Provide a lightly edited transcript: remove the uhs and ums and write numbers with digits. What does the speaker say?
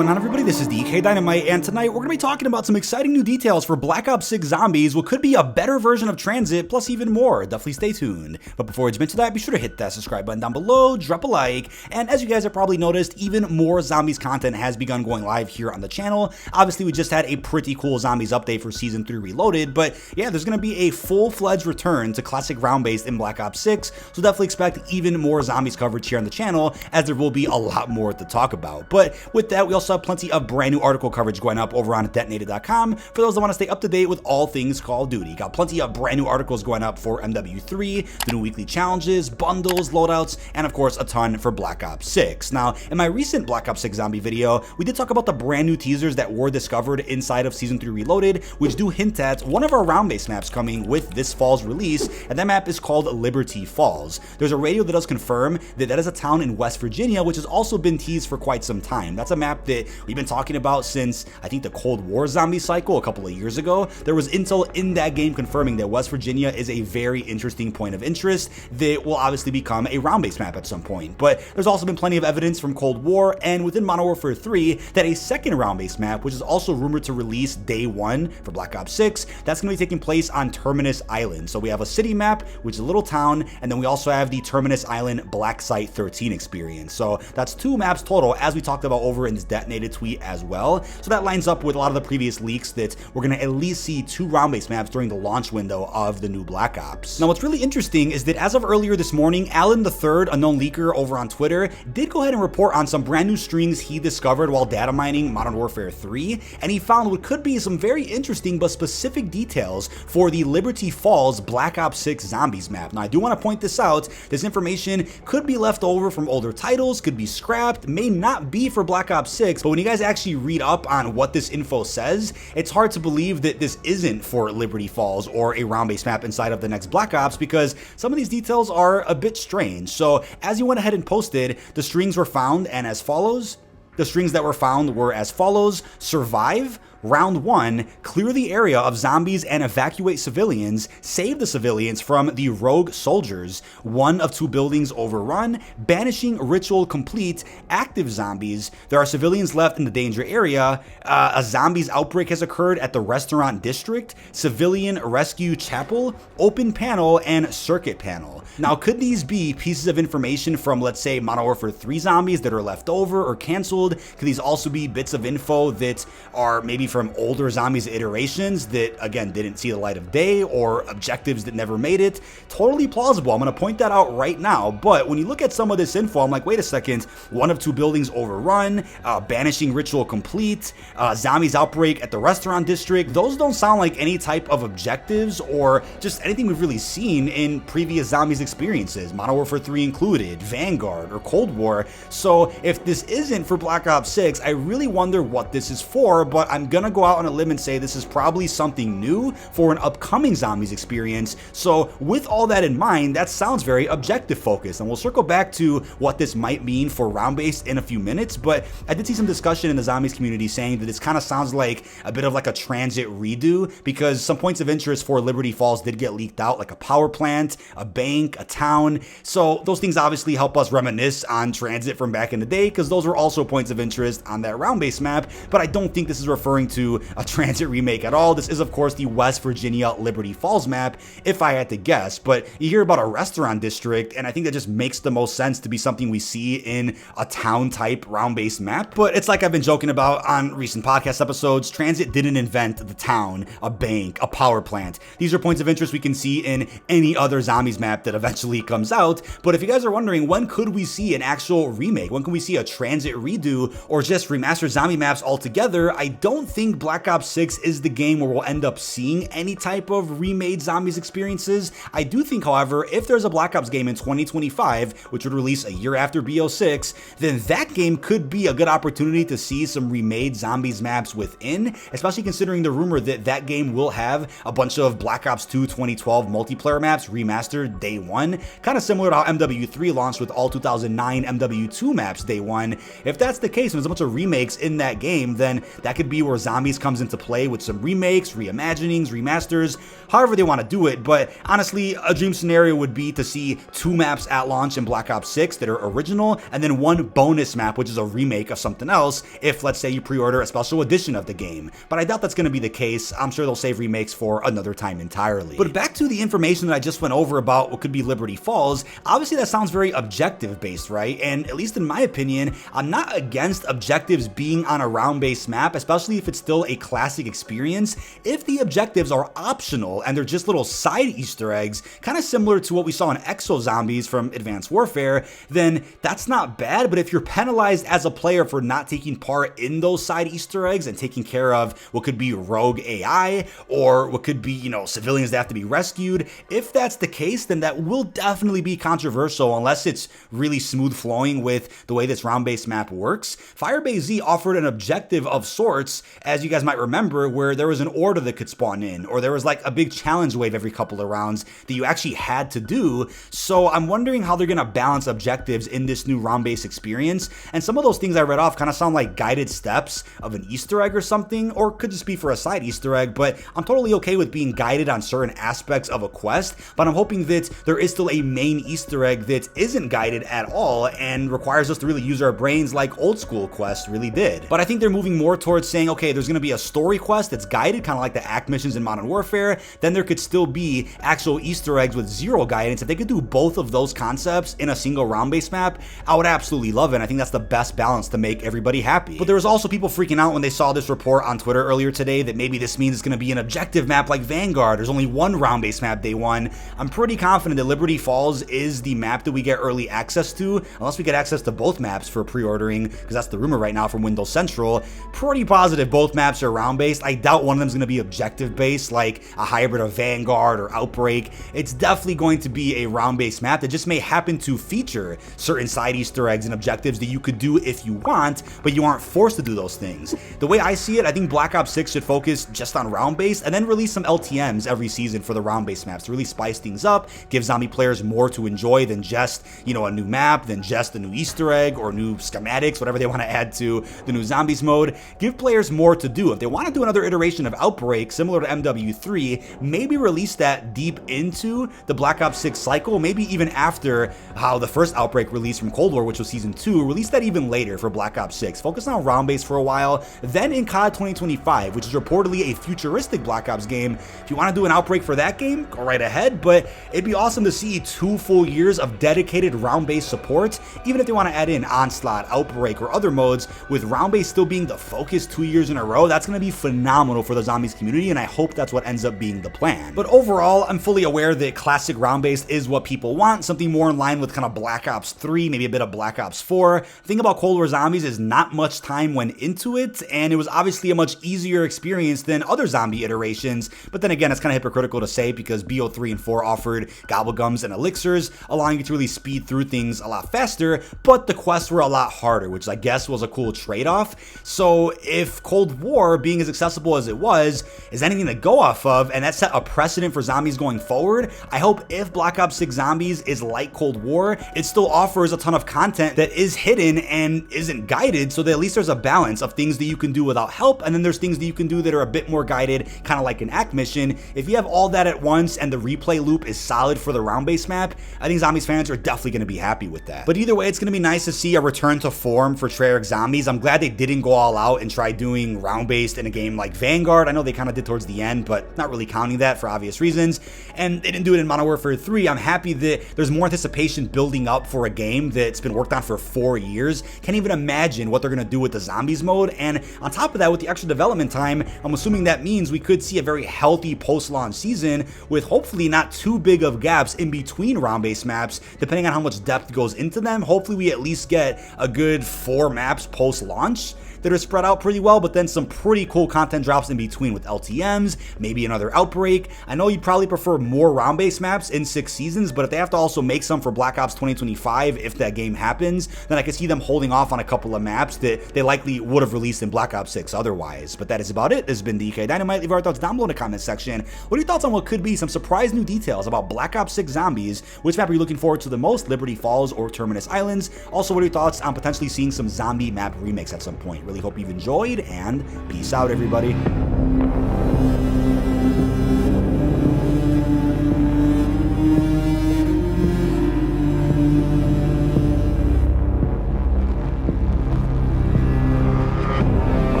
going on, everybody? This is dkdynamite, and tonight we're going to be talking about some exciting new details for Black Ops 6 Zombies, what could be a better version of Transit, plus even more. Definitely stay tuned. But before we jump into that, be sure to hit that subscribe button down below, drop a like, and as you guys have probably noticed, even more Zombies content has begun going live here on the channel. Obviously, we just had a pretty cool Zombies update for Season 3 Reloaded, but yeah, there's going to be a full-fledged return to classic round-based in Black Ops 6, so definitely expect even more Zombies coverage here on the channel, as there will be a lot more to talk about. But with that, we also have plenty of brand new article coverage going up over on detonated.com for those that want to stay up to date with all things Call of Duty. Got plenty of brand new articles going up for MW3, the new weekly challenges, bundles, loadouts, and of course a ton for Black Ops 6. Now, in my recent Black Ops 6 zombie video, we did talk about the brand new teasers that were discovered inside of Season 3 Reloaded, which do hint at one of our round-based maps coming with this fall's release, and that map is called Liberty Falls. There's a radio that does confirm that that is a town in West Virginia, which has also been teased for quite some time. That's a map that we've been talking about since, I think, the Cold War zombie cycle a couple of years ago. There was intel in that game confirming that West Virginia is a very interesting point of interest that will obviously become a round-based map at some point. But there's also been plenty of evidence from Cold War and within Modern Warfare 3 that a second round-based map, which is also rumored to release day one for Black Ops 6, that's going to be taking place on Terminus Island. So we have a city map, which is a little town, and then we also have the Terminus Island Black Site 13 experience. So that's two maps total, as we talked about over in this detonated tweet as well. So that lines up with a lot of the previous leaks that we're going to at least see two round-based maps during the launch window of the new Black Ops. Now, what's really interesting is that as of earlier this morning, Alan III, a known leaker over on Twitter, did go ahead and report on some brand new strings he discovered while data mining Modern Warfare 3, and he found what could be some very interesting but specific details for the Liberty Falls Black Ops 6 Zombies map. Now, I do want to point this out. This information could be left over from older titles, could be scrapped, may not be for Black Ops 6, but when you guys actually read up on what this info says, it's hard to believe that this isn't for Liberty Falls or a round-based map inside of the next Black Ops, because some of these details are a bit strange. So as you went ahead and posted, the strings were found and as follows. The strings that were found were as follows: survive Round 1, clear the area of zombies and evacuate civilians, save the civilians from the rogue soldiers, 1 of 2 buildings overrun, banishing ritual complete, active zombies, there are civilians left in the danger area, a zombies outbreak has occurred at the restaurant district, civilian rescue chapel, open panel, and circuit panel. Now, could these be pieces of information from, let's say, Modern Warfare 3 zombies that are left over or canceled? Could these also be bits of info that are maybe from older zombies iterations that, again, didn't see the light of day, or objectives that never made it? Totally plausible. I'm going to point that out right now. But when you look at some of this info, I'm like, wait a second, 1 of 2 buildings overrun, banishing ritual complete, zombies outbreak at the restaurant district. Those don't sound like any type of objectives or just anything we've really seen in previous zombies experiences, Modern Warfare 3 included, Vanguard, or Cold War. So if this isn't for Black Ops 6, I really wonder what this is for, but I'm gonna go out on a limb and say this is probably something new for an upcoming zombies experience. So with all that in mind, that sounds very objective focused, and we'll circle back to what this might mean for round-based in a few minutes. But I did see some discussion in the zombies community saying that this kind of sounds like a bit of like a transit redo, because some points of interest for Liberty Falls did get leaked out, like a power plant, a bank, a town. So those things obviously help us reminisce on transit from back in the day, because those were also points of interest on that round-based map. But I don't think this is referring to a transit remake at all. This is, of course, the West Virginia Liberty Falls map, if I had to guess. But you hear about a restaurant district, and I think that just makes the most sense to be something we see in a town-type round-based map. But it's like I've been joking about on recent podcast episodes, transit didn't invent the town, a bank, a power plant. These are points of interest we can see in any other zombies map that eventually comes out. But if you guys are wondering, when could we see an actual remake? When can we see a transit redo or just remastered zombie maps altogether? I don't think Black Ops 6 is the game where we'll end up seeing any type of remade zombies experiences. I do think, however, if there's a Black Ops game in 2025, which would release a year after BO6, then that game could be a good opportunity to see some remade zombies maps within, especially considering the rumor that that game will have a bunch of Black Ops 2 2012 multiplayer maps remastered day one, kind of similar to how MW3 launched with all 2009 MW2 maps day one. If that's the case and there's a bunch of remakes in that game, then that could be where Zombies comes into play with some remakes, reimaginings, remasters, however they want to do it. But honestly, a dream scenario would be to see 2 maps at launch in Black Ops 6 that are original, and then 1 bonus map, which is a remake of something else, if let's say you pre-order a special edition of the game. But I doubt that's going to be the case. I'm sure they'll save remakes for another time entirely. But back to the information that I just went over about what could be Liberty Falls, obviously that sounds very objective based, right? And at least in my opinion, I'm not against objectives being on a round-based map, especially if it's still a classic experience, if the objectives are optional and they're just little side Easter eggs, kind of similar to what we saw in Exo Zombies from Advanced Warfare, then that's not bad. But if you're penalized as a player for not taking part in those side Easter eggs and taking care of what could be rogue AI or what could be, civilians that have to be rescued, if that's the case, then that will definitely be controversial unless it's really smooth flowing with the way this round-based map works. Firebase Z offered an objective of sorts, as you guys might remember, where there was an order that could spawn in, or there was like a big challenge wave every couple of rounds that you actually had to do. So I'm wondering how they're going to balance objectives in this new round-based experience. And some of those things I read off kind of sound like guided steps of an Easter egg or something, or could just be for a side Easter egg, but I'm totally okay with being guided on certain aspects of a quest. But I'm hoping that there is still a main Easter egg that isn't guided at all and requires us to really use our brains like old school quests really did. But I think they're moving more towards saying, okay, there's going to be a story quest that's guided, kind of like the act missions in Modern Warfare. Then there could still be actual Easter eggs with zero guidance. If they could do both of those concepts in a single round-based map, I would absolutely love it. I think that's the best balance to make everybody happy. But there was also people freaking out when they saw this report on Twitter earlier today that maybe this means it's going to be an objective map like Vanguard. There's only one round-based map day one. I'm pretty confident that Liberty Falls is the map that we get early access to, unless we get access to both maps for pre-ordering, because that's the rumor right now from Windows Central. Pretty positive both maps are round-based. I doubt one of them is going to be objective-based, like a hybrid of Vanguard or Outbreak. It's definitely going to be a round-based map that just may happen to feature certain side Easter eggs and objectives that you could do if you want, but you aren't forced to do those things. The way I see it, I think Black Ops 6 should focus just on round-based and then release some LTMs every season for the round-based maps to really spice things up, give zombie players more to enjoy than just, a new map, than just a new Easter egg or new schematics, whatever they want to add to the new zombies mode. Give players more to do. If they want to do another iteration of Outbreak similar to MW3, maybe release that deep into the Black Ops 6 cycle, maybe even after how the first Outbreak released from Cold War, which was Season 2, release that even later for Black Ops 6. Focus on round-based for a while, then in COD 2025, which is reportedly a futuristic Black Ops game. If you want to do an Outbreak for that game, go right ahead, but it'd be awesome to see 2 full years of dedicated round-based support, even if they want to add in Onslaught, Outbreak, or other modes, with round-based still being the focus 2 years in a row. That's going to be phenomenal for the zombies community, and I hope that's what ends up being the plan. But overall, I'm fully aware that classic round-based is what people want, something more in line with kind of Black Ops 3, maybe a bit of Black Ops 4. The thing about Cold War Zombies is not much time went into it, and it was obviously a much easier experience than other zombie iterations, but then again, it's kind of hypocritical to say because BO3 and 4 offered gobblegums and elixirs, allowing you to really speed through things a lot faster, but the quests were a lot harder, which I guess was a cool trade-off. So if Cold War, being as accessible as it was, is anything to go off of, and that set a precedent for zombies going forward, I hope if Black Ops 6 Zombies is like Cold War, it still offers a ton of content that is hidden and isn't guided, so that at least there's a balance of things that you can do without help, and then there's things that you can do that are a bit more guided, kind of like an act mission. If you have all that at once and the replay loop is solid for the round-based map, I think Zombies fans are definitely going to be happy with that. But either way, it's going to be nice to see a return to form for Treyarch Zombies. I'm glad they didn't go all out and try doing round-based in a game like Vanguard. I know they kind of did towards the end, but not really counting that for obvious reasons. And they didn't do it in Modern Warfare 3. I'm happy that there's more anticipation building up for a game that's been worked on for 4 years. Can't even imagine what they're going to do with the zombies mode. And on top of that, with the extra development time, I'm assuming that means we could see a very healthy post-launch season with hopefully not too big of gaps in between round-based maps, depending on how much depth goes into them. Hopefully we at least get a good 4 maps post-launch that are spread out pretty well, but then some pretty cool content drops in between with LTMs, maybe another Outbreak. I know you'd probably prefer more round-based maps in 6 seasons, but if they have to also make some for Black Ops 2025, if that game happens, then I could see them holding off on a couple of maps that they likely would have released in Black Ops 6 otherwise. But that is about it. This has been dkdynamite. Leave our thoughts down below in the comment section. What are your thoughts on what could be some surprise new details about Black Ops 6 Zombies? Which map are you looking forward to the most, Liberty Falls or Terminus Islands? Also, what are your thoughts on potentially seeing some zombie map remakes at some point? Really hope you've enjoyed, and peace out, everybody.